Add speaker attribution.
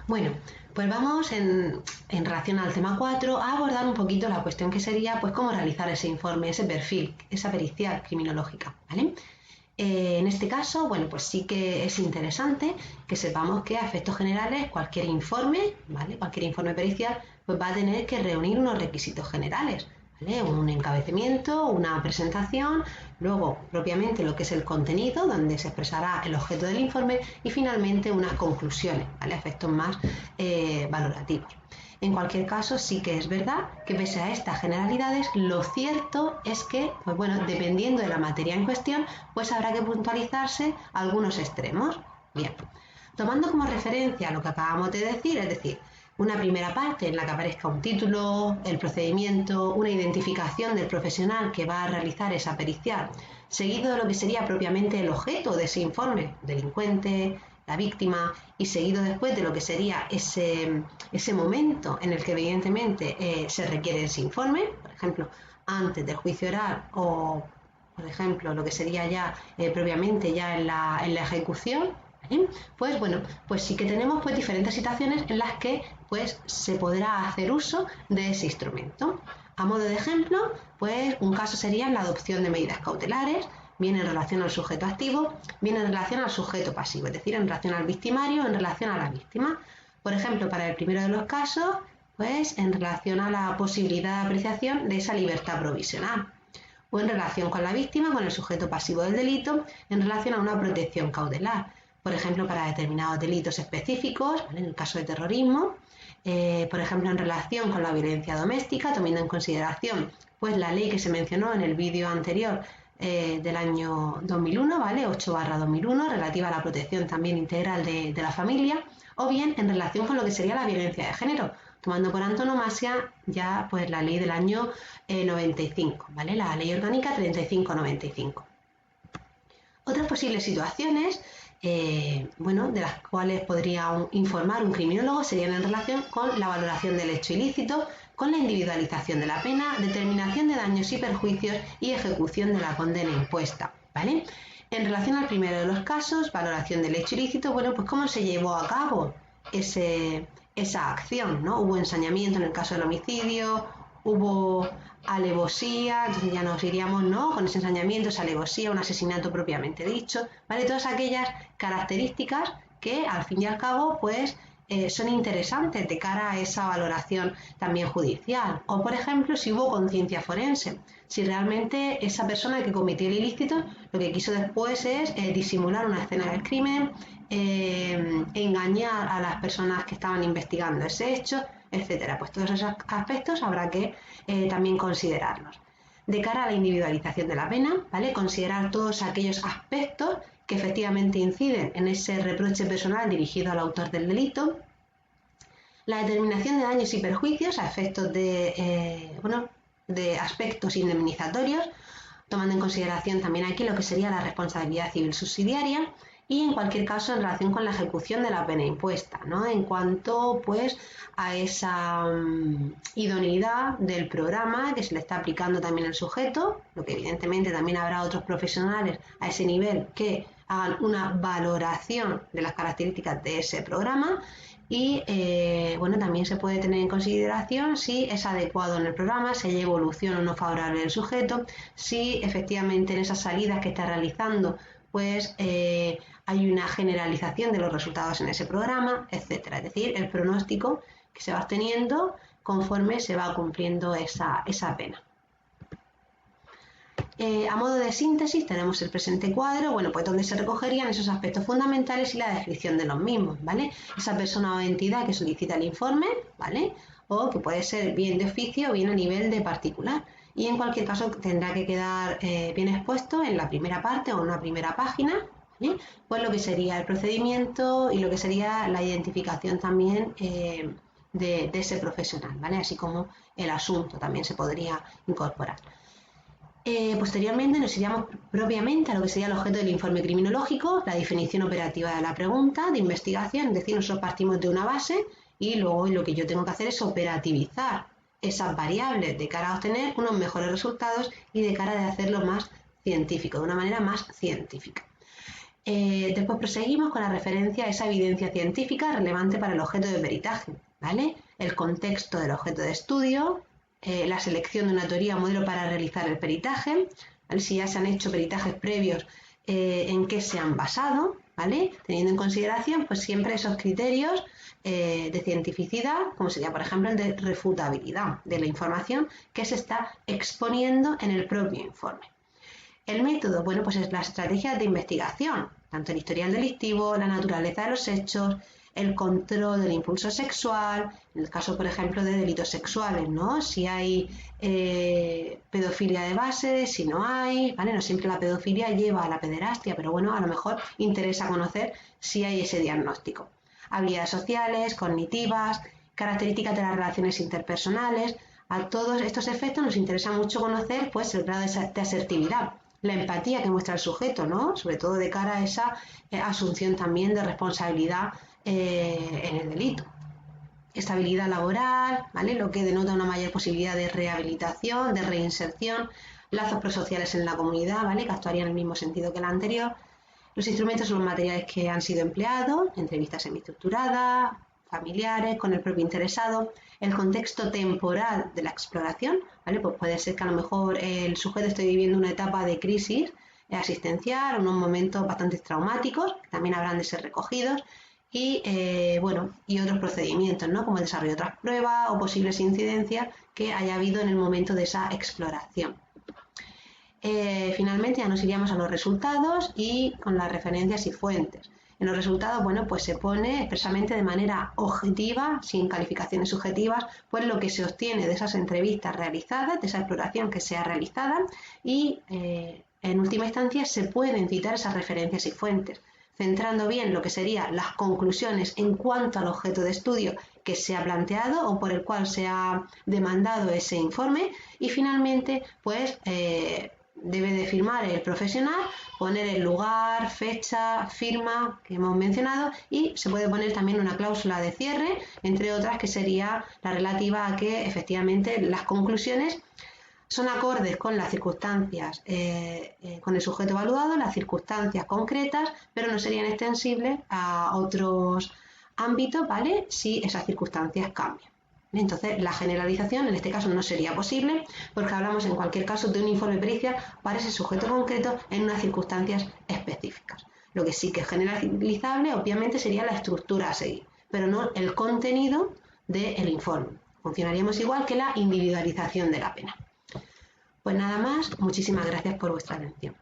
Speaker 1: Bueno, pues vamos en relación al tema 4 a abordar un poquito la cuestión que sería pues cómo realizar ese informe, ese perfil, esa pericia criminológica, ¿vale? En este caso, bueno, pues sí que es interesante que sepamos que a efectos generales cualquier informe, ¿vale? Cualquier informe pericial pues va a tener que reunir unos requisitos generales, ¿vale? Un encabezamiento, una presentación, luego propiamente lo que es el contenido, donde se expresará el objeto del informe y finalmente unas conclusiones, ¿vale? Efectos más valorativos. En cualquier caso, sí que es verdad que pese a estas generalidades, lo cierto es que, pues bueno, dependiendo de la materia en cuestión, pues habrá que puntualizarse algunos extremos. Bien, tomando como referencia lo que acabamos de decir, es decir, una primera parte en la que aparezca un título, el procedimiento, una identificación del profesional que va a realizar esa pericial, seguido de lo que sería propiamente el objeto de ese informe, delincuente, la víctima, y seguido después de lo que sería ese momento en el que evidentemente se requiere ese informe, por ejemplo, antes del juicio oral o, por ejemplo, lo que sería ya propiamente ya en la ejecución, ¿vale? Pues bueno, pues sí que tenemos pues diferentes situaciones en las que pues se podrá hacer uso de ese instrumento. A modo de ejemplo, pues un caso sería la adopción de medidas cautelares, bien en relación al sujeto activo, bien en relación al sujeto pasivo, es decir, en relación al victimario o en relación a la víctima. Por ejemplo, para el primero de los casos, pues en relación a la posibilidad de apreciación de esa libertad provisional, o en relación con la víctima, con el sujeto pasivo del delito, en relación a una protección cautelar, por ejemplo, para determinados delitos específicos, ¿vale? En el caso de terrorismo, por ejemplo, en relación con la violencia doméstica, tomando en consideración pues la ley que se mencionó en el vídeo anterior del año 2001, ¿vale? 8/2001, relativa a la protección también integral de la familia, o bien en relación con lo que sería la violencia de género, tomando por antonomasia ya pues la ley del año 95, ¿vale? La ley orgánica 3595. Otras posibles situaciones, bueno, de las cuales podría informar un criminólogo serían en relación con la valoración del hecho ilícito, con la individualización de la pena, determinación de daños y perjuicios y ejecución de la condena impuesta, ¿vale? En relación al primero de los casos, valoración del hecho ilícito, bueno, pues cómo se llevó a cabo esa acción, ¿no? Hubo ensañamiento en el caso del homicidio, hubo alevosía, entonces ya nos iríamos, ¿no? Con ese ensañamiento, esa alevosía, un asesinato propiamente dicho, ¿vale? Todas aquellas características que al fin y al cabo, pues, son interesantes de cara a esa valoración también judicial. O, por ejemplo, si hubo conciencia forense, si realmente esa persona que cometió el ilícito lo que quiso después es disimular una escena del crimen, engañar a las personas que estaban investigando ese hecho, etcétera. Pues todos esos aspectos habrá que también considerarlos. De cara a la individualización de la pena, ¿vale? Considerar todos aquellos aspectos que efectivamente inciden en ese reproche personal dirigido al autor del delito. La determinación de daños y perjuicios a efectos de aspectos indemnizatorios, tomando en consideración también aquí lo que sería la responsabilidad civil subsidiaria y en cualquier caso en relación con la ejecución de la pena impuesta, ¿no? En cuanto pues a esa idoneidad del programa que se le está aplicando también al sujeto, lo que evidentemente también habrá otros profesionales a ese nivel que hagan una valoración de las características de ese programa y bueno, también se puede tener en consideración si es adecuado en el programa, si hay evolución o no favorable del sujeto, si efectivamente en esas salidas que está realizando pues hay una generalización de los resultados en ese programa, etcétera. Es decir, el pronóstico que se va obteniendo conforme se va cumpliendo esa pena. A modo de síntesis tenemos el presente cuadro, bueno, pues donde se recogerían esos aspectos fundamentales y la descripción de los mismos, ¿vale? Esa persona o entidad que solicita el informe, ¿vale? O que puede ser bien de oficio o bien a nivel de particular. Y en cualquier caso tendrá que quedar bien expuesto en la primera parte o en una primera página, ¿vale? Pues lo que sería el procedimiento y lo que sería la identificación también de ese profesional, ¿vale? Así como el asunto también se podría incorporar. Posteriormente nos iríamos propiamente a lo que sería el objeto del informe criminológico, la definición operativa de la pregunta de investigación, es decir, nosotros partimos de una base y luego lo que yo tengo que hacer es operativizar esas variables de cara a obtener unos mejores resultados y de cara a hacerlo más científico, de una manera más científica. Después proseguimos con la referencia a esa evidencia científica relevante para el objeto de peritaje, ¿vale? El contexto del objeto de estudio, la selección de una teoría o modelo para realizar el peritaje, ¿vale? Si ya se han hecho peritajes previos, en qué se han basado, ¿vale? Teniendo en consideración pues siempre esos criterios de cientificidad, como sería por ejemplo el de refutabilidad de la información que se está exponiendo en el propio informe. El método, bueno, pues es la estrategia de investigación, tanto el historial delictivo, la naturaleza de los hechos, el control del impulso sexual, en el caso, por ejemplo, de delitos sexuales, ¿no? Si hay pedofilia de base, si no hay, ¿vale? No siempre la pedofilia lleva a la pederastia, pero bueno, a lo mejor interesa conocer si hay ese diagnóstico. Habilidades sociales, cognitivas, características de las relaciones interpersonales. A todos estos efectos nos interesa mucho conocer pues, el grado de asertividad, la empatía que muestra el sujeto, ¿no? Sobre todo de cara a esa asunción también de responsabilidad en el delito. Estabilidad laboral, ¿vale? Lo que denota una mayor posibilidad de rehabilitación, de reinserción, lazos prosociales en la comunidad, ¿vale? Que actuarían en el mismo sentido que la anterior. Los instrumentos son los materiales que han sido empleados, entrevistas semiestructuradas, familiares, con el propio interesado, el contexto temporal de la exploración, ¿vale? Pues puede ser que a lo mejor el sujeto esté viviendo una etapa de crisis asistencial, unos momentos bastante traumáticos, que también habrán de ser recogidos, y bueno, y otros procedimientos, ¿no? Como el desarrollo de otras pruebas o posibles incidencias que haya habido en el momento de esa exploración. Finalmente ya nos iríamos a los resultados y con las referencias y fuentes. En los resultados, bueno, pues se pone expresamente de manera objetiva, sin calificaciones subjetivas, pues lo que se obtiene de esas entrevistas realizadas, de esa exploración que se ha realizado y en última instancia se pueden citar esas referencias y fuentes, centrando bien lo que serían las conclusiones en cuanto al objeto de estudio que se ha planteado o por el cual se ha demandado ese informe y finalmente pues debe de firmar el profesional, poner el lugar, fecha, firma que hemos mencionado y se puede poner también una cláusula de cierre, entre otras que sería la relativa a que efectivamente las conclusiones son acordes con las circunstancias, con el sujeto evaluado, las circunstancias concretas, pero no serían extensibles a otros ámbitos, ¿vale? Si esas circunstancias cambian. Entonces, la generalización en este caso no sería posible porque hablamos en cualquier caso de un informe de pericia para ese sujeto concreto en unas circunstancias específicas. Lo que sí que es generalizable, obviamente, sería la estructura a seguir, pero no el contenido del informe. Funcionaríamos igual que la individualización de la pena. Pues nada más, muchísimas gracias por vuestra atención.